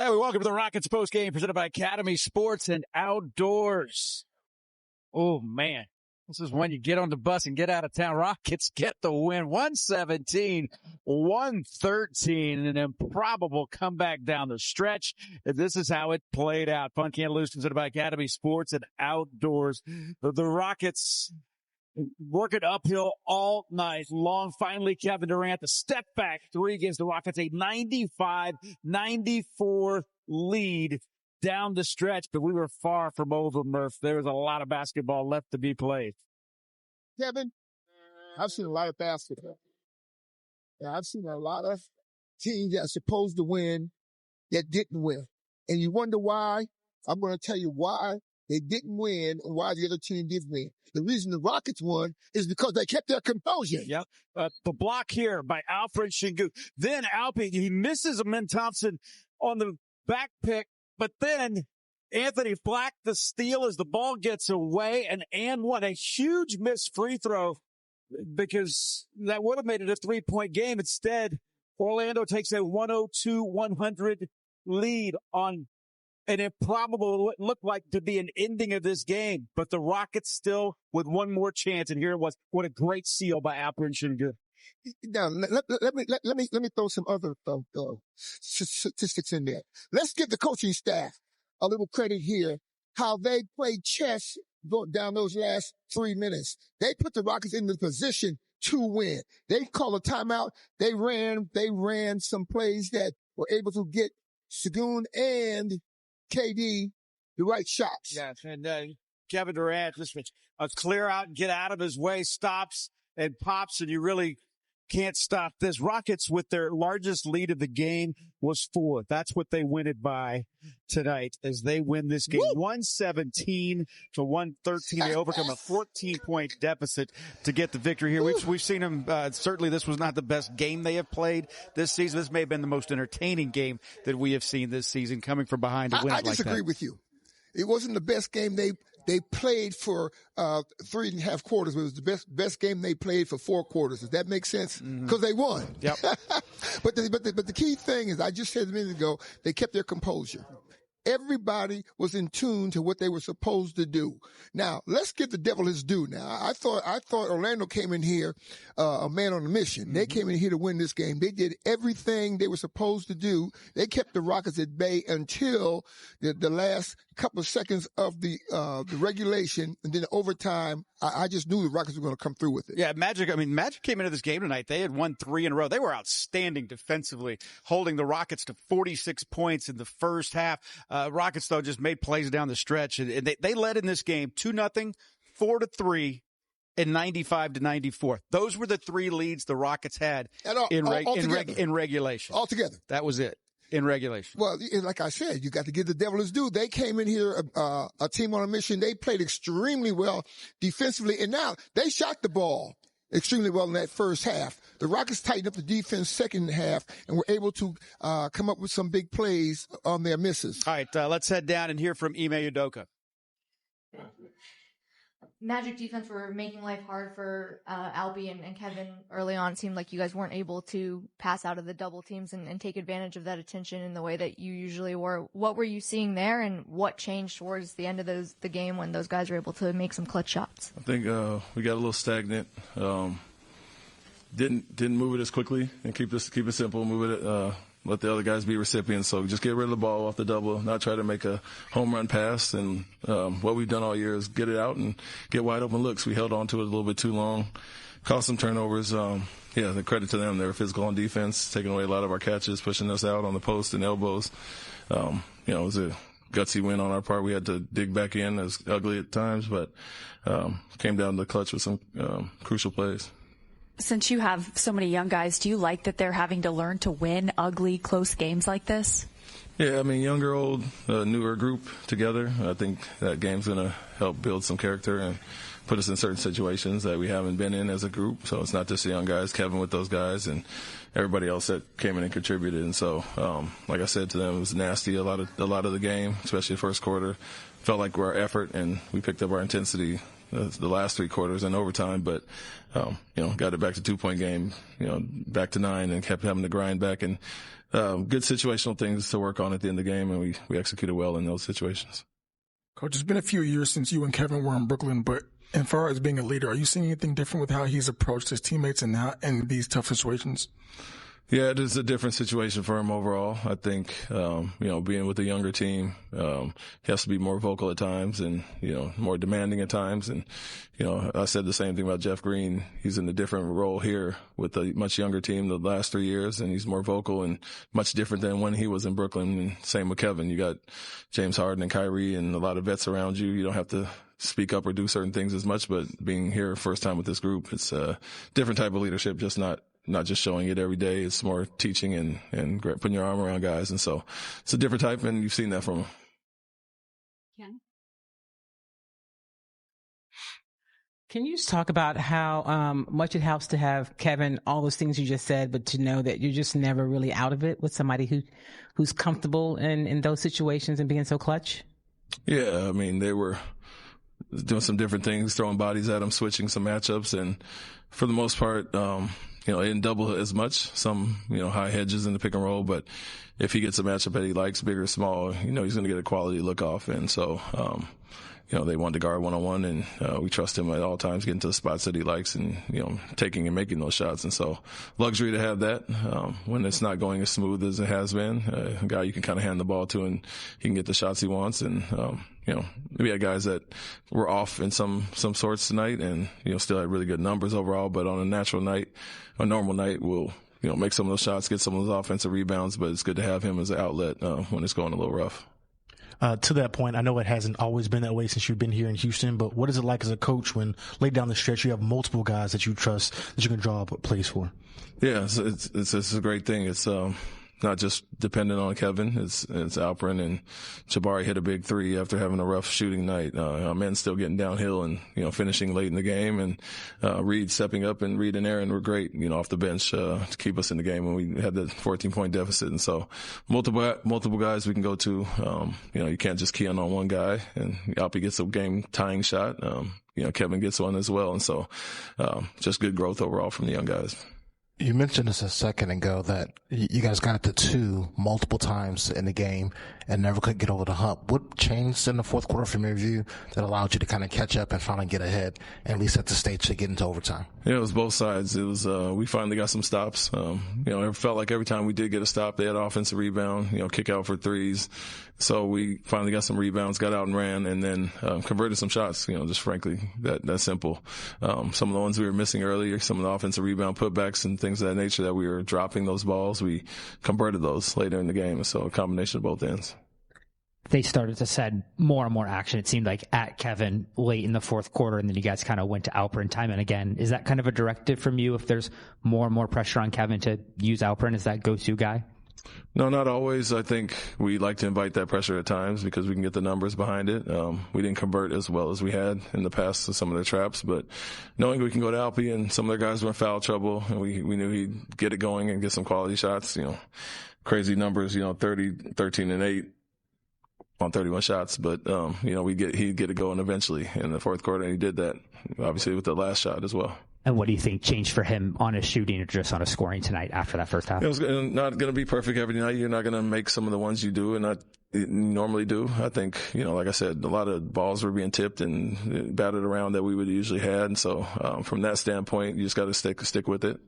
Hey, welcome to the Rockets postgame presented by Academy Sports and Outdoors. Oh, man. This is when you get on the bus and get out of town. Rockets get the win. 117-113. An improbable comeback down the stretch. This is how it played out. Fun Can't Lose presented by Academy Sports and Outdoors. The Rockets working uphill all night long. Finally, Kevin Durant, the step back three gives the Rockets a 95-94 lead down the stretch, but we were far from over, Murph. There was a lot of basketball left to be played. Kevin, I've seen a lot of basketball. Yeah, I've seen a lot of teams that are supposed to win that didn't win. And you wonder why? I'm going to tell you why they didn't win and why the other team did win. The reason the Rockets won is because they kept their composure. Yep. The block here by Alperen Sengun. Then Alperen, he misses Amin Thompson on the back pick, but then Anthony Flack, the steal as the ball gets away, and won a huge missed free throw because that would have made it a 3-point game. Instead, Orlando takes a 102-100 lead on an improbable, what looked like to be an ending of this game, but the Rockets still with one more chance. And here it was. What a great seal by Alperen Sengun. Now, let me throw some other statistics in there. Let's give the coaching staff a little credit here. How they played chess down those last 3 minutes. They put the Rockets in the position to win. They called a timeout. They ran some plays that were able to get Sengun and KD the right shots. Yes, and Kevin Durant just a clear out and get out of his way, stops and pops, and you really can't stop this. Rockets with their largest lead of the game was 4. That's what they win it by tonight as they win this game. 117-113. They overcome a 14-point deficit to get the victory here. We've seen them. Certainly this was not the best game they have played this season. This may have been the most entertaining game that we have seen this season, coming from behind to win it like that. I disagree with you. It wasn't the best game they played for 3.5 quarters. It was the best game they played for 4 quarters. Does that make sense? Because they won. Yep. But the key thing is, I just said a minute ago, they kept their composure. Everybody was in tune to what they were supposed to do. Now, let's give the devil his due. Now, I thought Orlando came in here a man on a mission. They came in here to win this game. They did everything they were supposed to do. They kept the Rockets at bay until the last couple of seconds of the regulation, and then overtime. I just knew the Rockets were going to come through with it. Yeah, Magic came into this game tonight. They had won 3 in a row. They were outstanding defensively, holding the Rockets to 46 points in the first half. Rockets, though, just made plays down the stretch, and they led in this game 2-0, 4-3, and 95-94. Those were the 3 leads the Rockets had in regulation. Altogether. That was it. In regulation. Well, like I said, you got to give the devil his due. They came in here, a team on a mission. They played extremely well defensively, and now they shot the ball extremely well in that first half. The Rockets tightened up the defense second half and were able to come up with some big plays on their misses. All right, let's head down and hear from Ime Udoka. Magic defense were making life hard for Albi and Kevin early on. It seemed like you guys weren't able to pass out of the double teams and take advantage of that attention in the way that you usually were. What were you seeing there, and what changed towards the end of the game when those guys were able to make some clutch shots? I think we got a little stagnant. Didn't move it as quickly and keep it simple. Move it. Let the other guys be recipients. So just get rid of the ball off the double, not try to make a home run pass. And what we've done all year is get it out and get wide open looks. We held on to it a little bit too long, caused some turnovers. The credit to them. They were physical on defense, taking away a lot of our catches, pushing us out on the post and elbows. It was a gutsy win on our part. We had to dig back in. It was ugly at times, but came down to the clutch with some crucial plays. Since you have so many young guys, do you like that they're having to learn to win ugly, close games like this? Yeah, younger, old, newer group together. I think that game's going to help build some character and put us in certain situations that we haven't been in as a group. So it's not just the young guys, Kevin with those guys, and everybody else that came in and contributed. And so, like I said to them, it was nasty a lot of the game, especially the first quarter. Felt like our effort, and we picked up our intensity the last 3 quarters and overtime, but, got it back to 2-point game, back to 9 and kept having to grind back and, good situational things to work on at the end of the game. And we executed well in those situations. Coach, it's been a few years since you and Kevin were in Brooklyn, but as far as being a leader, are you seeing anything different with how he's approached his teammates in these tough situations? Yeah, it is a different situation for him overall. I think, being with a younger team, he has to be more vocal at times and, more demanding at times. And, I said the same thing about Jeff Green. He's in a different role here with a much younger team the last 3 years, and he's more vocal and much different than when he was in Brooklyn. And same with Kevin. You got James Harden and Kyrie and a lot of vets around you. You don't have to speak up or do certain things as much, but being here first time with this group, it's a different type of leadership, just not just showing it every day. It's more teaching and putting your arm around guys. And so it's a different type, and you've seen that from him. Yeah. Can you just talk about how much it helps to have Kevin, all those things you just said, but to know that you're just never really out of it with somebody who's comfortable in those situations and being so clutch? Yeah, I mean, they were doing some different things, throwing bodies at him, switching some matchups, and for the most part, they didn't double as much. Some, high hedges in the pick and roll, but if he gets a matchup that he likes, big or small, he's going to get a quality look off. And so, they wanted to guard one-on-one, and we trust him at all times, getting to the spots that he likes and, taking and making those shots. And so luxury to have that when it's not going as smooth as it has been. A guy you can kind of hand the ball to, and he can get the shots he wants. And, we had guys that were off in some sorts tonight and, still had really good numbers overall. But on a normal night, we'll, make some of those shots, get some of those offensive rebounds. But it's good to have him as an outlet when it's going a little rough. To that point, I know it hasn't always been that way since you've been here in Houston, but what is it like as a coach when late down the stretch you have multiple guys that you trust that you can draw up plays for? Yeah, it's a great thing. It's not just dependent on Kevin. It's Alperen, and Jabari hit a big 3 after having a rough shooting night. Men's still getting downhill and, finishing late in the game, and Reed stepping up, and Reed and Aaron were great, off the bench to keep us in the game when we had the 14-point deficit. And so multiple guys we can go to. You can't just key on one guy, and Alpy gets a game-tying shot. Kevin gets one as well. And so just good growth overall from the young guys. You mentioned this a second ago that you guys got to 2 multiple times in the game and never could get over the hump. What changed in the fourth quarter from your view that allowed you to kind of catch up and finally get ahead and at least set the stage to get into overtime? Yeah, it was both sides. It was we finally got some stops. It felt like every time we did get a stop, they had an offensive rebound, kick out for threes. So we finally got some rebounds, got out and ran, and then converted some shots, just frankly, that simple. Some of the ones we were missing earlier, some of the offensive rebound putbacks and things of that nature that we were dropping those balls, we converted those later in the game. So a combination of both ends. They started to send more and more action, it seemed like, at Kevin late in the fourth quarter, and then you guys kind of went to Alperen time and again. Is that kind of a directive from you if there's more and more pressure on Kevin to use Alperen as that go-to guy? No, not always. I think we like to invite that pressure at times because we can get the numbers behind it. We didn't convert as well as we had in the past to some of their traps, but knowing we can go to Alpy and some of their guys were in foul trouble, and we knew he'd get it going and get some quality shots, crazy numbers, 30, 13 and 8 on 31 shots, but, he'd get it going eventually in the fourth quarter, and he did that, obviously, with the last shot as well. And what do you think changed for him on his shooting or just on his scoring tonight after that first half? It was not going to be perfect every night. You're not going to make some of the ones you do and not normally do. I think, like I said, a lot of balls were being tipped and batted around that we would usually had. And so from that standpoint, you just got to stick with it.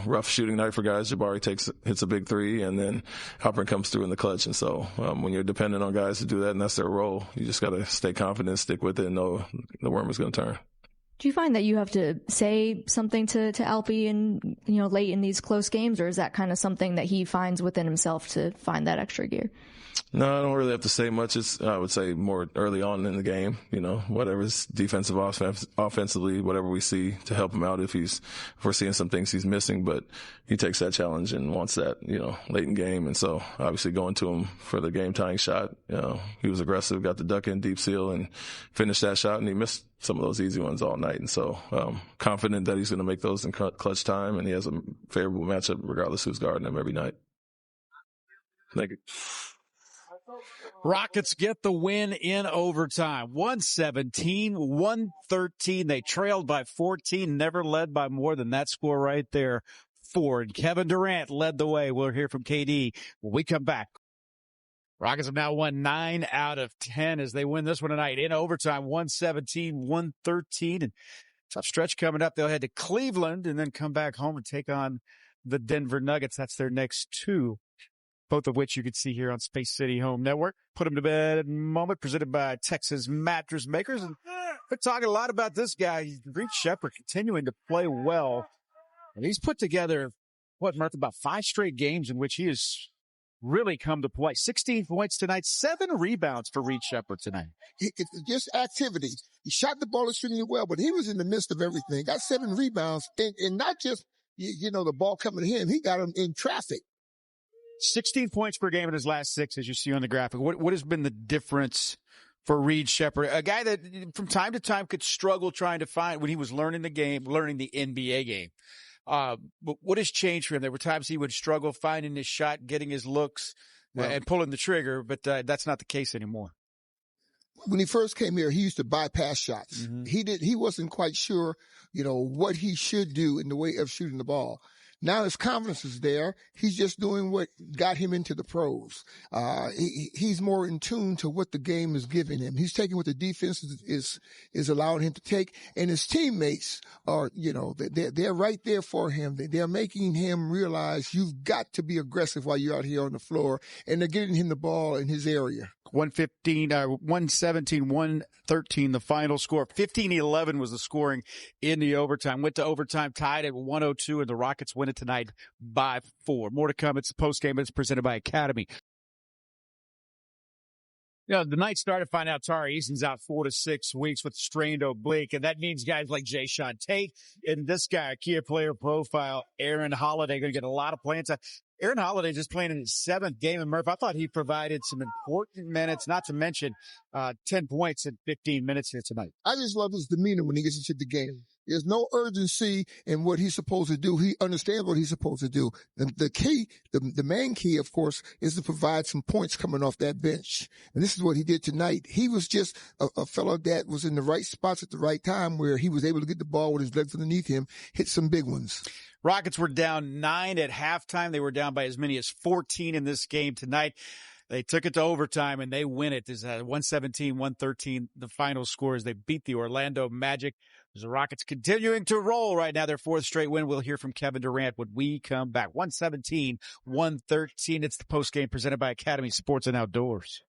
Rough shooting night for guys. Jabari hits a big 3, and then Alperen comes through in the clutch. And so when you're dependent on guys to do that and that's their role, you just got to stay confident, stick with it, and know the worm is going to turn. Do you find that you have to say something to Alpy and, late in these close games, or is that kind of something that he finds within himself to find that extra gear? No, I don't really have to say much. I would say more early on in the game, whatever's defensive, offensively, whatever we see to help him out if we're seeing some things he's missing, but he takes that challenge and wants that, late in game. And so obviously going to him for the game tying shot, he was aggressive, got the duck in, deep seal, and finished that shot, and he missed some of those easy ones all night. And so confident that he's going to make those in clutch time, and he has a favorable matchup regardless who's guarding him every night. Thank you. Rockets get the win in overtime. 117-113. They trailed by 14, never led by more than that score right there. 4. And Kevin Durant led the way. We'll hear from KD when we come back. Rockets have now won 9 out of 10 as they win this one tonight in overtime. 117-113. And tough stretch coming up. They'll head to Cleveland and then come back home and take on the Denver Nuggets. That's their next 2. Both of which you can see here on Space City Home Network. Put them to bed moment, presented by Texas Mattress Makers. And we're talking a lot about this guy, Sheppard, continuing to play well. And he's put together, Murph, about 5 straight games in which he has really come to play. 16 points tonight, 7 rebounds for Sheppard tonight. It's just activity. He shot the ball extremely well, but he was in the midst of everything. Got 7 rebounds, and not just, the ball coming to him. He got him in traffic. 16 points per game in his last 6, as you see on the graphic. What has been the difference for Sheppard? A guy that from time to time could struggle trying to find when he was learning the NBA game. But what has changed for him? There were times he would struggle finding his shot, getting his looks, and pulling the trigger, but that's not the case anymore. When he first came here, he used to bypass shots. Mm-hmm. He wasn't quite sure, what he should do in the way of shooting the ball. Now his confidence is there. He's just doing what got him into the pros. He's more in tune to what the game is giving him. He's taking what the defense is allowing him to take. And his teammates are, they're right there for him. They're making him realize you've got to be aggressive while you're out here on the floor. And they're getting him the ball in his area. 117-113, the final score. 15-11 was the scoring in the overtime. Went to overtime, tied at 102, and the Rockets win it tonight by 4. More to come. It's the postgame. It's presented by Academy. The night started to find out Tari Eason's out 4 to 6 weeks with strained oblique, and that means guys like Jayshawn Tate and this guy, key player profile, Aaron Holiday, going to get a lot of playing time. Aaron Holiday just playing in his 7th game, and Murph, I thought he provided some important minutes, not to mention 10 points in 15 minutes here tonight. I just love his demeanor when he gets into the game. There's no urgency in what he's supposed to do. He understands what he's supposed to do. The main key, of course, is to provide some points coming off that bench. And this is what he did tonight. He was just a fellow that was in the right spots at the right time where he was able to get the ball with his legs underneath him, hit some big ones. Rockets were down 9 at halftime. They were down by as many as 14 in this game tonight. They took it to overtime, and they win it. It's 117-113, the final score as they beat the Orlando Magic. The Rockets continuing to roll right now, their 4th straight win. We'll hear from Kevin Durant when we come back. 117-113. It's the postgame presented by Academy Sports and Outdoors.